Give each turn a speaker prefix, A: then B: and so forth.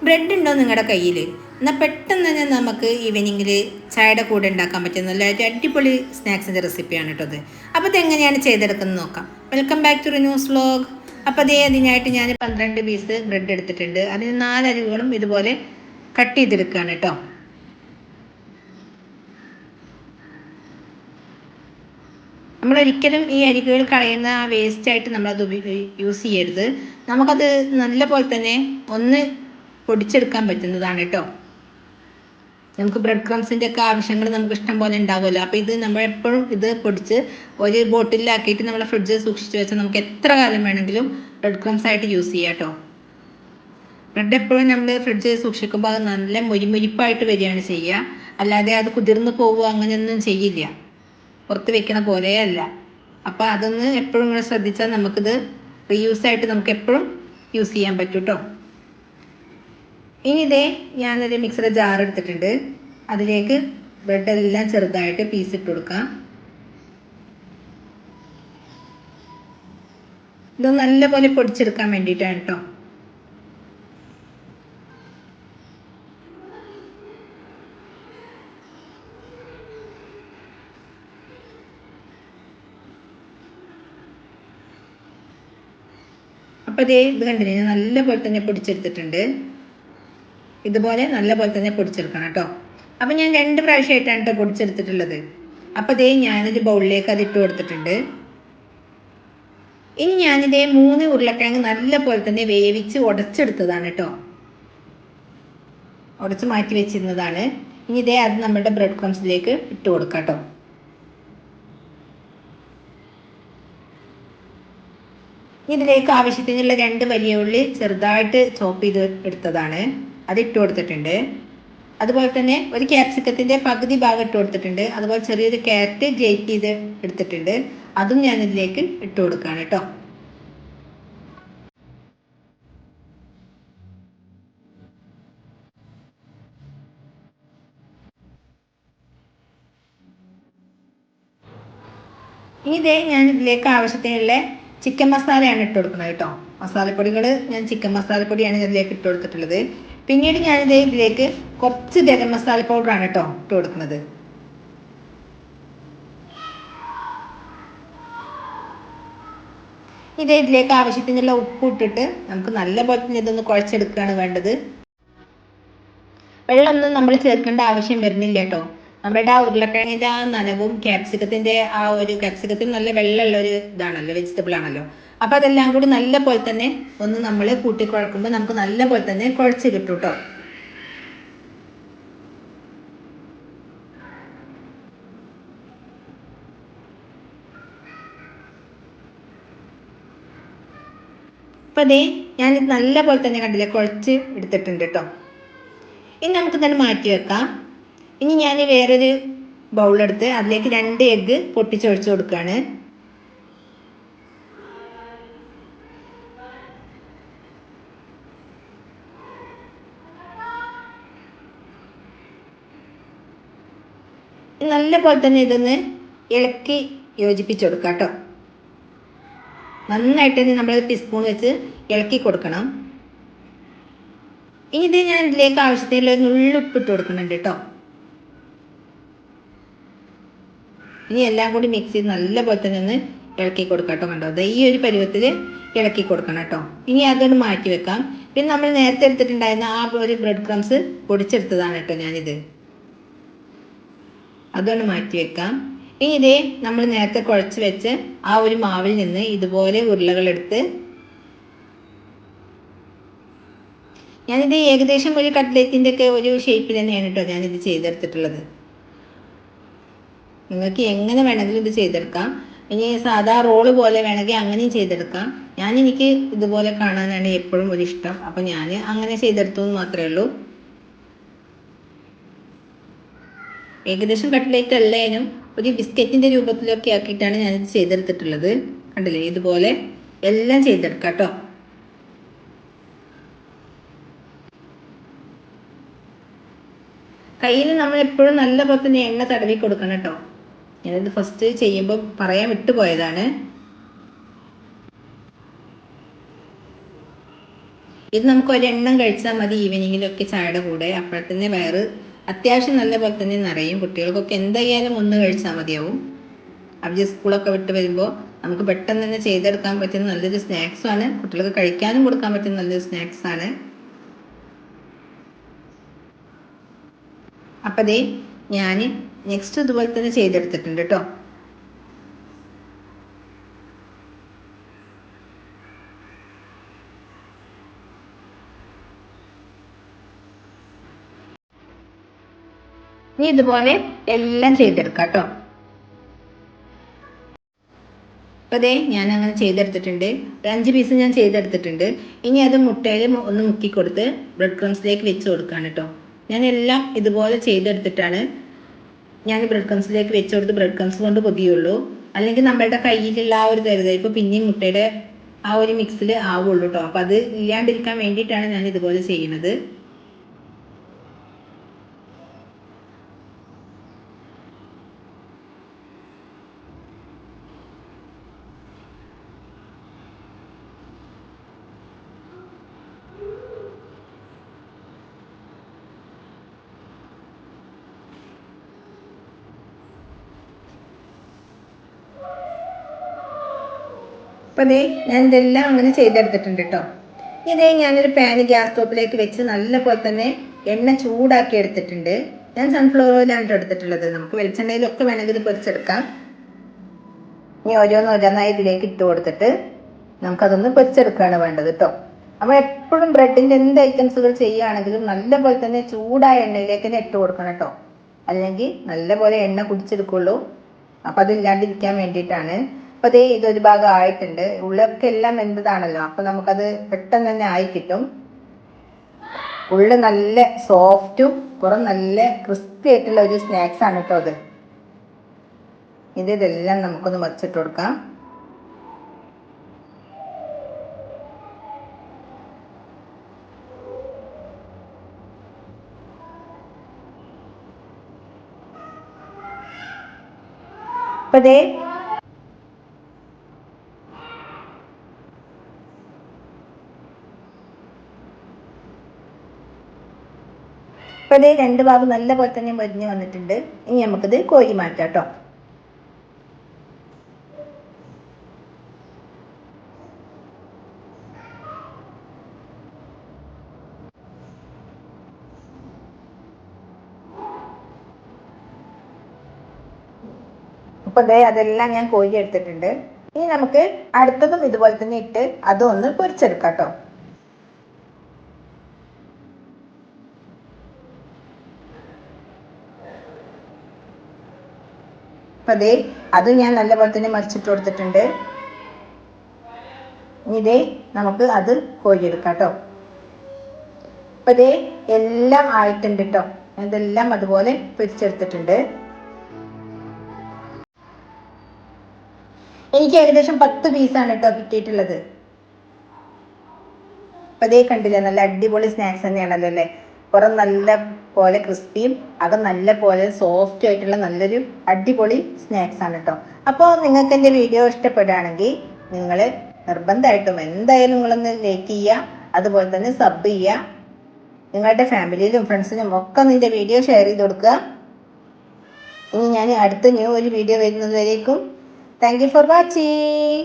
A: Bread ഉണ്ടോ നിങ്ങളുടെ കയ്യിൽ? എന്നാൽ പെട്ടെന്ന് തന്നെ നമുക്ക് ഈവനിങ്ങിൽ ചായയുടെ കൂടെ ഉണ്ടാക്കാൻ പറ്റുന്ന നല്ല അടിപൊളി സ്നാക്സിൻ്റെ റെസിപ്പിയാണ് കേട്ടോ അത്. അപ്പോൾ ഇതെങ്ങനെയാണ് ചെയ്തെടുക്കുന്നത് നോക്കാം. Welcome back to Renew's vlog. അപ്പോൾ അതിനായിട്ട് ഞാൻ 12 പീസ് ബ്രെഡ് എടുത്തിട്ടുണ്ട്. അതിന് 4 അരികളും ഇതുപോലെ കട്ട് ചെയ്തെടുക്കുകയാണ് കേട്ടോ. നമ്മളൊരിക്കലും ഈ അരികൾ കളയുന്ന ആ വേസ്റ്റായിട്ട് നമ്മളത് യൂസ് ചെയ്യരുത്. നമുക്കത് നല്ല പോലെ തന്നെ ഒന്ന് പൊടിച്ചെടുക്കാൻ പറ്റുന്നതാണ് കേട്ടോ. നമുക്ക് ബ്രെഡ് ക്രംസിൻ്റെ ഒക്കെ ആവശ്യങ്ങൾ നമുക്ക് ഇഷ്ടം പോലെ ഉണ്ടാകുമല്ലോ. അപ്പോൾ ഇത് നമ്മൾ എപ്പോഴും ഇത് പൊടിച്ച് ഒരു ബോട്ടിലാക്കിയിട്ട് നമ്മൾ ഫ്രിഡ്ജിൽ സൂക്ഷിച്ച് വെച്ചാൽ നമുക്ക് എത്ര കാലം വേണമെങ്കിലും ബ്രെഡ് ക്രംസ് ആയിട്ട് യൂസ് ചെയ്യാം കേട്ടോ. ബ്രെഡ് എപ്പോഴും നമ്മൾ ഫ്രിഡ്ജിൽ സൂക്ഷിക്കുമ്പോൾ അത് നല്ല മുരിമുരിപ്പായിട്ട് വരികയാണ് ചെയ്യുക. അല്ലാതെ അത് കുതിർന്ന് പോവുക അങ്ങനെയൊന്നും ചെയ്യില്ല, പുറത്ത് വെക്കണ പോലെയല്ല. അപ്പോൾ അതൊന്ന് എപ്പോഴും ഇങ്ങനെ ശ്രദ്ധിച്ചാൽ നമുക്കിത് റീയൂസായിട്ട് നമുക്ക് എപ്പോഴും യൂസ് ചെയ്യാൻ പറ്റും കേട്ടോ. ഇനി ഞാനൊരു മിക്സിയുടെ ജാർ എടുത്തിട്ടുണ്ട്. അതിലേക്ക് ബ്രെഡെല്ലാം ചെറുതായിട്ട് പീസ് ഇട്ട് കൊടുക്കാം. ഇത് നല്ലപോലെ പൊടിച്ചെടുക്കാൻ വേണ്ടിയിട്ടാണ് കേട്ടോ. അപ്പോൾ ഇത് കണ്ടില്ലേ, നല്ലപോലെ തന്നെ പൊടിച്ചെടുത്തിട്ടുണ്ട്. ഇതുപോലെ നല്ലപോലെ തന്നെ പൊടിച്ചെടുക്കണം കേട്ടോ. അപ്പോൾ ഞാൻ 2 പ്രാവശ്യമായിട്ടാണ് കേട്ടോ പൊടിച്ചെടുത്തിട്ടുള്ളത്. അപ്പോൾ ഞാനൊരു ബൗളിലേക്ക് അത് ഇട്ട് കൊടുത്തിട്ടുണ്ട്. ഇനി ഞാനിതേ 3 ഉരുളക്കിഴങ്ങ് നല്ലപോലെ തന്നെ വേവിച്ച് ഉടച്ചെടുത്തതാണ് കേട്ടോ. ഉടച്ച് മാറ്റി വെച്ചിരുന്നതാണ്. ഇനി അത് നമ്മുടെ ബ്രെഡ് ക്രംസിലേക്ക് ഇട്ട് കൊടുക്കാം കേട്ടോ. ഇതിലേക്ക് ആവശ്യത്തിനുള്ള 2 വലിയ ഉള്ളി ചെറുതായിട്ട് ചോപ്പ് ചെയ്ത് എടുത്തതാണ്, അത് ഇട്ട് കൊടുത്തിട്ടുണ്ട്. അതുപോലെ തന്നെ ഒരു ക്യാപ്സിക്കത്തിൻ്റെ പകുതി ഭാഗം ഇട്ട് കൊടുത്തിട്ടുണ്ട്. അതുപോലെ ചെറിയൊരു ക്യാരറ്റ് ഗ്രേറ്റ് ചെയ്ത് എടുത്തിട്ടുണ്ട്, അതും ഞാൻ ഇതിലേക്ക് ഇട്ട് കൊടുക്കുകയാണ് കേട്ടോ. ഇനി ഞാൻ ഇതിലേക്ക് ആവശ്യത്തിനുള്ള ചിക്കൻ മസാലയാണ് ഇട്ട് കൊടുക്കുന്നത് കേട്ടോ. മസാലപ്പൊടികൾ ഞാൻ ചിക്കൻ മസാലപ്പൊടിയാണ് ഇതിലേക്ക് ഇട്ട് കൊടുത്തിട്ടുള്ളത്. പിന്നീട് ഇതിലേക്ക് കുറച്ച് ഗരം മസാല പൗഡറാണ് കേട്ടോ ഇട്ട് കൊടുക്കുന്നത്. ഇതിലേക്ക് ആവശ്യത്തിനുള്ള ഉപ്പ് ഇട്ടിട്ട് നമുക്ക് നല്ല പോലെ തന്നെ ഇതൊന്ന് കുഴച്ചെടുക്കുകയാണ് വേണ്ടത്. വെള്ളമൊന്നും നമ്മൾ ചേർക്കേണ്ട ആവശ്യം വരുന്നില്ല കേട്ടോ. നമ്മുടെ ആ ഉരുളക്കിഴങ്ങിൻ്റെ ആ നനവും ക്യാപ്സിക്കത്തിൻ്റെ ആ ഒരു ക്യാപ്സിക്കത്തിൽ നല്ല വെള്ളമുള്ള ഒരു ഇതാണല്ലോ, വെജിറ്റബിൾ ആണല്ലോ. അപ്പോൾ അതെല്ലാം കൂടി നല്ല പോലെ തന്നെ ഒന്ന് നമ്മൾ കൂട്ടിക്കുഴക്കുമ്പോൾ നമുക്ക് നല്ല പോലെ തന്നെ കുഴച്ച് കിട്ടും കേട്ടോ. അപ്പോൾ ഞാനിത് നല്ല പോലെ തന്നെ കണ്ടില്ലേ കുഴച്ച് എടുത്തിട്ടുണ്ട് കേട്ടോ. ഇനി നമുക്ക് തന്നെ മാറ്റി വെക്കാം. ഇനി ഞാൻ വേറൊരു ബൗളെടുത്ത് അതിലേക്ക് 2 എഗ്ഗ് പൊട്ടിച്ചൊഴിച്ച് കൊടുക്കുകയാണ്. നല്ല പോലെ തന്നെ ഇതൊന്ന് ഇളക്കി യോജിപ്പിച്ച് കൊടുക്കാം കേട്ടോ. നന്നായിട്ട് തന്നെ നമ്മൾ ടീസ്പൂൺ വെച്ച് ഇളക്കി കൊടുക്കണം. ഇനി ഞാൻ ഇതിലേക്ക് ആവശ്യത്തിലുള്ള നുള്ളുപ്പിട്ട് കൊടുക്കുന്നുണ്ട് കേട്ടോ. ഇനി എല്ലാം കൂടി മിക്സ് ചെയ്ത് നല്ല പോലെ തന്നെ ഒന്ന് ഇളക്കി കൊടുക്കാം കേട്ടോ. കണ്ടോ, ഈ ഒരു പരുവത്തിൽ ഇളക്കി കൊടുക്കണം കേട്ടോ. ഇനി അതൊന്ന് മാറ്റി വെക്കാം. പിന്നെ നമ്മൾ നേരത്തെ എടുത്തിട്ടുണ്ടായിരുന്ന ആ ഒരു ബ്രെഡ് ക്രംസ് പൊടിച്ചെടുത്തതാണ് കേട്ടോ ഞാനിത്, അതൊന്ന് മാറ്റി വെക്കാം. ഇനി നമ്മൾ നേരത്തെ കുഴച്ച് വെച്ച് ആ ഒരു മാവിൽ നിന്ന് ഇതുപോലെ ഉരുളകളെടുത്ത് ഞാനിത് ഏകദേശം ഒരു കട്ട്ലേറ്റിൻ്റെ ഒക്കെ ഒരു ഷേപ്പിൽ തന്നെയാണ് കേട്ടോ ഞാനിത് ചെയ്തെടുത്തിട്ടുള്ളത്. നിങ്ങൾക്ക് എങ്ങനെ വേണമെങ്കിലും ഇത് ചെയ്തെടുക്കാം. ഇനി സാധാ റോള് പോലെ വേണമെങ്കിൽ അങ്ങനെയും ചെയ്തെടുക്കാം. എനിക്ക് ഇതുപോലെ കാണാനാണ് എപ്പോഴും ഒരു ഇഷ്ടം. അപ്പോൾ ഞാൻ അങ്ങനെ ചെയ്തെടുത്തു എന്ന് മാത്രമേ ഉള്ളൂ. ഏകദേശം കട്ട്ലേറ്റ് അല്ലേനും ഒരു ബിസ്ക്കറ്റിൻ്റെ രൂപത്തിലൊക്കെ ആക്കിയിട്ടാണ് ഞാനിത് ചെയ്തെടുത്തിട്ടുള്ളത്. കണ്ടില്ലേ, ഇതുപോലെ എല്ലാം ചെയ്തെടുക്കാം കേട്ടോ. കയ്യിൽ നമ്മൾ എപ്പോഴും നല്ല പോലെ തന്നെ എണ്ണ തടവി കൊടുക്കണം കേട്ടോ. ഞാനിത് ഫസ്റ്റ് ചെയ്യുമ്പോൾ പറയാൻ വിട്ടുപോയതാണ്. ഇത് നമുക്ക് ഒരെണ്ണം കഴിച്ചാൽ മതി ഈവനിങ്ങിലൊക്കെ ചായയുടെ കൂടെ. അപ്പോഴത്തന്നെ വയറ് അത്യാവശ്യം നല്ല പോലെ തന്നെ നിറയും. കുട്ടികൾക്കൊക്കെ എന്തായാലും ഒന്ന് കഴിച്ചാൽ മതിയാവും. അവർ സ്കൂളൊക്കെ വിട്ട് വരുമ്പോൾ നമുക്ക് പെട്ടെന്ന് തന്നെ ചെയ്തെടുക്കാൻ പറ്റുന്ന നല്ലൊരു സ്നാക്സാണ്. കുട്ടികൾക്ക് കഴിക്കാനും കൊടുക്കാൻ പറ്റുന്ന നല്ലൊരു സ്നാക്സാണ്. അപ്പം അതേ ഞാൻ നെക്സ്റ്റ് ഇതുപോലെ തന്നെ ചെയ്തെടുത്തിട്ടുണ്ട് കേട്ടോ. ഇനി ഇതുപോലെ എല്ലാം ചെയ്തെടുക്കാം കേട്ടോ. അപ്പോൾ അതേ ഞാൻ അങ്ങനെ ചെയ്തെടുത്തിട്ടുണ്ട്. ഒരു 5 പീസ് ഞാൻ ചെയ്തെടുത്തിട്ടുണ്ട്. ഇനി അത് മുട്ടയിൽ ഒന്ന് മുക്കി കൊടുത്ത് ബ്രെഡ് ക്രംസിലേക്ക് വെച്ച് കൊടുക്കുകയാണ് കേട്ടോ. ഞാൻ എല്ലാം ഇതുപോലെ ചെയ്തെടുത്തിട്ടാണ് ഞാൻ ബ്രെഡ് ക്രംസിലേക്ക് വെച്ച് കൊടുത്ത് ബ്രെഡ് ക്രംസ് കൊണ്ട് പൊതിയുള്ളൂ. അല്ലെങ്കിൽ നമ്മളുടെ കയ്യിലുള്ള ആ ഒരു തരുതരിപ്പ് പിന്നെയും മുട്ടയുടെ ആ ഒരു മിക്സിൽ ആവുള്ളൂ കേട്ടോ. അപ്പോൾ അത് ഇല്ലാണ്ടിരിക്കാൻ വേണ്ടിയിട്ടാണ് ഞാൻ ഇതുപോലെ ചെയ്യുന്നത്. അപ്പോൾ അതേ ഞാൻ ഇതെല്ലാം അങ്ങനെ ചെയ്തെടുത്തിട്ടുണ്ട് കേട്ടോ. ഇതേ ഞാനൊരു പാന് ഗ്യാസ് സ്റ്റോപ്പിലേക്ക് വെച്ച് നല്ലപോലെ തന്നെ എണ്ണ ചൂടാക്കി എടുത്തിട്ടുണ്ട്. ഞാൻ സൺഫ്ലവർ ഓയിലാണ് എടുത്തിട്ടുള്ളത്. നമുക്ക് വെളിച്ചെണ്ണയിലൊക്കെ വേണമെങ്കിൽ ഇത് പൊരിച്ചെടുക്കാം. ഇനി ഓരോന്നോരോന്നായി ഇതിലേക്ക് ഇട്ട് കൊടുത്തിട്ട് നമുക്കതൊന്ന് പൊരിച്ചെടുക്കുകയാണ് വേണ്ടത് കേട്ടോ. അപ്പോൾ എപ്പോഴും ബ്രെഡിൻ്റെ എന്ത് ഐറ്റംസുകൾ ചെയ്യുകയാണെങ്കിലും നല്ലപോലെ തന്നെ ചൂടായ എണ്ണയിലേക്ക് തന്നെ ഇട്ട് കൊടുക്കണം കേട്ടോ. അല്ലെങ്കിൽ നല്ലപോലെ എണ്ണ കുടിച്ചെടുക്കുള്ളൂ. അപ്പം അതില്ലാണ്ടിരിക്കാൻ വേണ്ടിയിട്ടാണ്. അപ്പോൾ അതേ ഇതൊരു ഭാഗം ആയിട്ടുണ്ട്. ഉള്ളൊക്കെ എല്ലാം വെന്തതാണല്ലോ, അപ്പോൾ നമുക്കത് പെട്ടെന്ന് തന്നെ ആയി കിട്ടും. ഉള്ള് നല്ല സോഫ്റ്റും പുറം നല്ല ക്രിസ്പി ആയിട്ടുള്ള ഒരു സ്നാക്സ് ആണ് കേട്ടോ അത്. ഇതെല്ലാം നമുക്കൊന്ന് മറിച്ചിട്ട് കൊടുക്കാം. അപ്പോൾ അതേ അപ്പോൾ അതേ രണ്ട് ഭാഗം നല്ല പോലെ തന്നെ മരിഞ്ഞ് വന്നിട്ടുണ്ട്. ഇനി നമുക്കിത് കോരി മാറ്റാം കേട്ടോ. അപ്പോൾ അതേ അതെല്ലാം ഞാൻ കോരി എടുത്തിട്ടുണ്ട്. ഇനി നമുക്ക് അടുത്തതും ഇതുപോലെ തന്നെ ഇട്ട് അതും ഒന്ന് പൊരിച്ചെടുക്കാം കേട്ടോ. അപ്പം അതേ അത് ഞാൻ നല്ലപോലെ തന്നെ മറിച്ചിട്ട് കൊടുത്തിട്ടുണ്ട്. ഇനി ഇതേ നമുക്ക് അത് കോരിയെടുക്കാം കേട്ടോ. അപ്പം അതേ എല്ലാം ആയിട്ടുണ്ട് കേട്ടോ. ഇതെല്ലാം അതുപോലെ പൊരിച്ചെടുത്തിട്ടുണ്ട്. എനിക്ക് ഏകദേശം 10 പീസാണ് കേട്ടോ കിട്ടിയിട്ടുള്ളത്. അപ്പം അതേ കണ്ടില്ല, നല്ല അടിപൊളി സ്നാക്സ് തന്നെയാണല്ലോ അല്ലേ. പുറം നല്ല പോലെ ക്രിസ്പിയും അകം നല്ല പോലെ സോഫ്റ്റ് ആയിട്ടുള്ള നല്ലൊരു അടിപൊളി സ്നാക്സ് ആണ് കേട്ടോ. അപ്പോൾ നിങ്ങൾക്ക് എൻ്റെ വീഡിയോ ഇഷ്ടപ്പെടുകയാണെങ്കിൽ നിങ്ങൾ നിർബന്ധമായിട്ടും എന്തായാലും നിങ്ങളൊന്ന് ലൈക്ക് ചെയ്യുക, അതുപോലെ തന്നെ സബ് ചെയ്യുക. നിങ്ങളുടെ ഫാമിലിയിലും ഫ്രണ്ട്സിനും ഒക്കെ നിൻ്റെ വീഡിയോ ഷെയർ ചെയ്ത് കൊടുക്കുക. ഇനി ഞാൻ അടുത്ത ഒരു വീഡിയോ വരുന്നത് വരേക്കും താങ്ക് യു ഫോർ വാച്ചിങ്.